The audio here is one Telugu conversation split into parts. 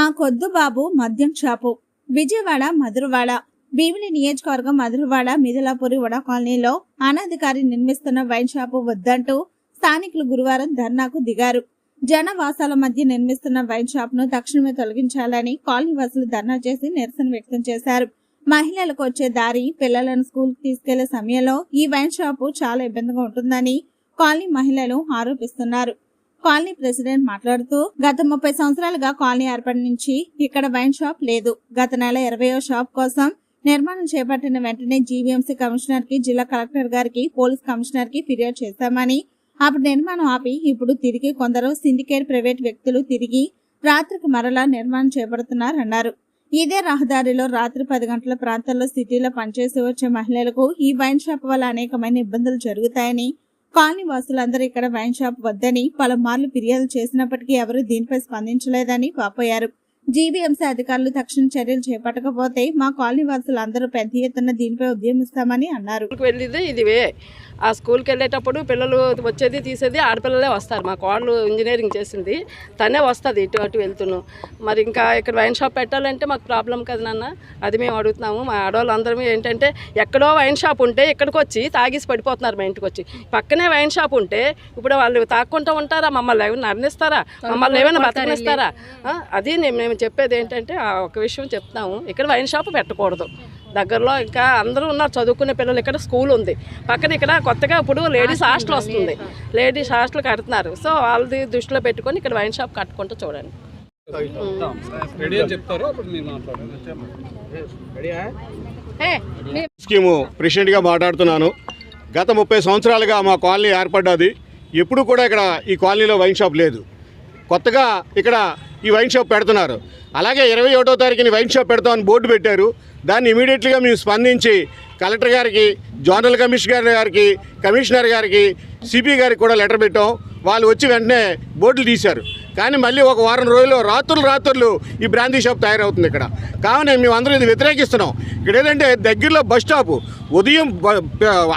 మా కొద్దు బాబు మద్యం షాపు. విజయవాడ మధురవాడ భీమిలి నియోజకవర్గం మధురవాడ మిథిలాపురి వడ కాలనీలో అనధికారి నిర్మిస్తున్న వైన్ షాపు వద్దంటూ స్థానికులు గురువారం ధర్నాకు దిగారు. జనవాసాల మధ్య నిర్మిస్తున్న వైన్ షాప్ ను తక్షణమే తొలగించాలని కాలనీ వాసులు ధర్నా చేసి నిరసన వ్యక్తం చేశారు. మహిళలకు వచ్చే దారి, పిల్లలను స్కూల్ కు తీసుకెళ్లే సమయంలో ఈ వైన్ షాపు చాలా ఇబ్బందిగా ఉంటుందని కాలనీ మహిళలు ఆరోపిస్తున్నారు. కాలనీ ప్రెసిడెంట్ మాట్లాడుతూ గత 30 సంవత్సరాలుగా కాలనీ ఏర్పడి నుంచి ఇక్కడ వైన్ షాప్ లేదు. గత నెల 20వ షాప్ కోసం నిర్మాణం చేపట్టిన వెంటనే జీవీఎంసీ కమిషనర్ కి, జిల్లా కలెక్టర్ గారికి, పోలీస్ కమిషనర్ కి ఫిర్యాదు చేశామని, అప్పుడు నిర్మాణం ఆపి ఇప్పుడు తిరిగి కొందరు సిండికేట్ ప్రైవేట్ వ్యక్తులు తిరిగి రాత్రికి మరలా నిర్మాణం చేపడుతున్నారన్నారు. ఇదే రహదారిలో రాత్రి 10 గంటల ప్రాంతాల్లో సిటీలో పనిచేసి వచ్చే మహిళలకు ఈ వైన్ షాప్ వల్ల అనేకమైన ఇబ్బందులు జరుగుతాయని, కాలనీ వాసులందరూ ఇక్కడ వైన్ షాప్ వద్దని పలుమార్లు ఫిర్యాదు చేసినప్పటికీ ఎవరూ దీనిపై స్పందించలేదని వాపోయారు. జీవీఎంసీ అధికారులు తక్షణ చర్యలు చేపట్టకపోతే మా కాలనీ వాసులందరూ పెద్ద ఎత్తున దీనిపై ఉద్యమిస్తామని అన్నారు. ఆ స్కూల్కి వెళ్ళేటప్పుడు పిల్లలు వచ్చేది తీసేది ఆడపిల్లలే వస్తారు. మా కోడలు ఇంజనీరింగ్ చేసింది, తనే వస్తుంది ఇటు అటు వెళ్తున్నాం. మరి ఇంకా ఇక్కడ వైన్ షాప్ పెట్టాలంటే మాకు ప్రాబ్లం కదా నాన్న, అది మేము అడుగుతున్నాము. మా ఆడవాళ్ళందరం ఏంటంటే ఎక్కడో వైన్ షాప్ ఉంటే ఇక్కడికి వచ్చి తాగేసి పడిపోతున్నారు. మా ఇంటికి వచ్చి పక్కనే వైన్ షాప్ ఉంటే ఇప్పుడు వాళ్ళు తాక్కుంటూ ఉంటారా? మమ్మల్ని ఏమైనా అరణిస్తారా? మమ్మల్ని ఏమైనా బతకనిస్తారా? అది మేము చెప్పేది ఏంటంటే ఒక విషయం చెప్తాము, ఇక్కడ వైన్ షాప్ పెట్టకూడదు. దగ్గరలో ఇంకా అందరూ ఉన్నారు చదువుకునే పిల్లలు. ఇక్కడ స్కూల్ ఉంది పక్కన. ఇక్కడ కొత్తగా ఇప్పుడు లేడీస్ హాస్టల్ వస్తుంది, లేడీస్ హాస్టల్ కడుతున్నారు. సో వాళ్ళది దృష్టిలో పెట్టుకొని ఇక్కడ వైన్ షాప్ కట్టుకుంటూ చూడండి. స్కీము ప్రెసిడెంట్గా మాట్లాడుతున్నాను. గత 30 సంవత్సరాలుగా మా కాలనీ ఏర్పడ్డది. ఎప్పుడు కూడా ఇక్కడ ఈ కాలనీలో వైన్ షాప్ లేదు. కొత్తగా ఇక్కడ ఈ వైన్ షాప్ పెడుతున్నారు. అలాగే 21వ తారీఖుని వైన్ షాప్ పెడతామని బోర్డు పెట్టారు. దాన్ని ఇమీడియట్గా మేము స్పందించి కలెక్టర్ గారికి, జోనల్ కమిషనర్ గారికి, సిపి గారికి కూడా లెటర్ పెట్టాం. వాళ్ళు వచ్చి వెంటనే బోర్డులు తీశారు. కానీ మళ్ళీ ఒక వారం రోజుల్లో రాత్రులు ఈ బ్రాందీ షాప్ తయారవుతుంది ఇక్కడ. కావున మేము అందరూ ఇది వ్యతిరేకిస్తున్నాం. ఇక్కడ ఏదంటే దగ్గరలో బస్ స్టాపు, ఉదయం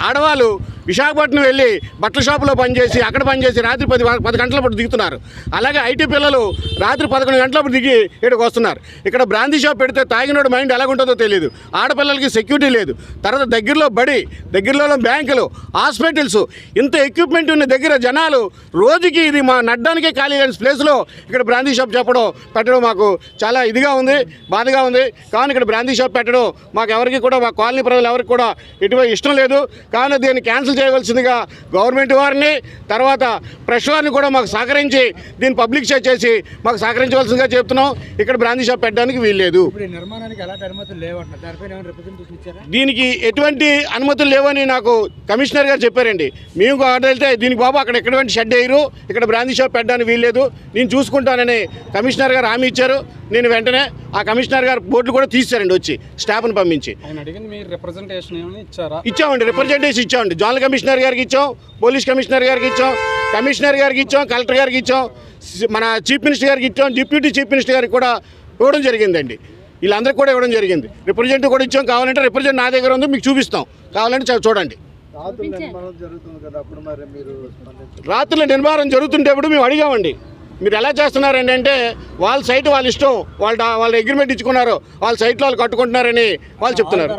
ఆడవాళ్ళు విశాఖపట్నం వెళ్ళి బట్టల షాపులో పనిచేసి అక్కడ పనిచేసి రాత్రి 10 గంటలప్పుడు దిగుతున్నారు. అలాగే ఐటీ పిల్లలు రాత్రి 11 గంటలప్పుడు దిగి ఇక్కడికి వస్తున్నారు. ఇక్కడ బ్రాందీ షాప్ పెడితే తాగినోడు మైండ్ ఎలాగుంటుందో తెలియదు. ఆడపిల్లలకి సెక్యూరిటీ లేదు. తర్వాత దగ్గరలో బడి, దగ్గరలో బ్యాంకులు, హాస్పిటల్స్, ఇంత ఎక్విప్మెంట్ ఉన్న దగ్గర జనాలు రోజుకి ఇది మా నడ్డానికే ఖాళీ లేని ప్లేస్లో ఇక్కడ బ్రాందీ షాప్ పెట్టడం మాకు చాలా ఇదిగా ఉంది, బాధగా ఉంది. కావున ఇక్కడ బ్రాందీ షాప్ పెట్టడం మాకు ఎవరికి కూడా, మా కాలనీ ప్రజలు ఎవరికి కూడా ఎటువంటి ఇష్టం లేదు. కావున దీన్ని క్యాన్సిల్ చేయవలసిందిగా గవర్నమెంట్ వారిని, తర్వాత ప్రెస్ వారిని కూడా మాకు సహకరించి దీన్ని పబ్లిక్ చేసి మాకు సహకరించవలసిందిగా చెప్తున్నాం. ఇక్కడ బ్రాందీ షాప్ పెట్టడానికి వీల్లేదు. దీనికి ఎటువంటి అనుమతులు లేవని నాకు కమిషనర్ గారు చెప్పారండి. మేము వెళ్తే దీనికి బాబు అక్కడ ఎటువంటి షెడ్ వేయరు, ఇక్కడ బ్రాందీ షాప్ పెట్టడానికి వీల్లేదు, నేను చూసుకుంటానని కమిషనర్ గారు హామీ ఇచ్చారు. నేను వెంటనే ఆ కమిషనర్ గారు బోర్డులు కూడా తీశారండి, వచ్చి స్టాఫ్ను పంపించి. ఇచ్చామండి, రిప్రజెంటేషన్ ఇచ్చామండి. జోనల్ కమిషనర్ గారికి ఇచ్చాం, పోలీస్ కమిషనర్ గారికి ఇచ్చాం, కమిషనర్ గారికి ఇచ్చాం, కలెక్టర్ గారికి ఇచ్చాం, మన చీఫ్ మినిస్టర్ గారికి ఇచ్చాం, డిప్యూటీ చీఫ్ మినిస్టర్ గారికి కూడా ఇవ్వడం జరిగిందండి. వీళ్ళందరికీ కూడా ఇవ్వడం జరిగింది. రిప్రజెంటేటివ్ కూడా ఇచ్చాం. కావాలంటే రిప్రజెంట్ నా దగ్గర ఉంది, మీకు చూపిస్తాం. కావాలంటే చూడండి. రాత్రుల నిర్మాణం జరుగుతుంటేప్పుడు మేము అడిగామండి, మీరు ఎలా చేస్తున్నారండి అంటే, వాళ్ళ సైట్ వాళ్ళ ఇష్టం, వాళ్ళ అగ్రిమెంట్ ఇచ్చుకున్నారు, వాళ్ళ సైట్లో వాళ్ళు కట్టుకుంటున్నారని వాళ్ళు చెప్తున్నారు.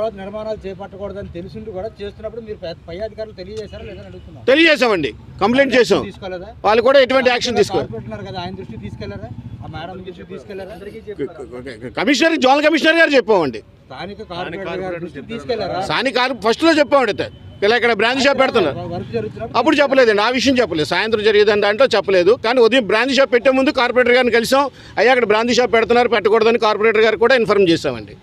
తెలియజేసామండి, కంప్లైంట్ చేసాం. వాళ్ళు కూడా ఎటువంటి యాక్షన్ తీసుకోవాలి. కమిషనర్, జోనల్ కమిషనర్ గారు చెప్పామండి. స్థానిక ఫస్ట్లో చెప్పామండి, ఇలా ఇక్కడ బ్రాంచ్ షాప్ పెడుతున్నారు. అప్పుడు చెప్పలేదండి, ఆ విషయం చెప్పలేదు. సాయంత్రం జరిగేదని దాంట్లో చెప్పలేదు. కానీ ఉదయం బ్రాంచ్ షాప్ పెట్టే ముందు కార్పొరేటర్ గారిని కలిసాం. అయ్యా అక్కడ బ్రాంచ్ షాప్ పెడుతున్నారు, పెట్టకూడదని కార్పొరేటర్ గారు కూడా ఇన్ఫార్మ్ చేసామండి.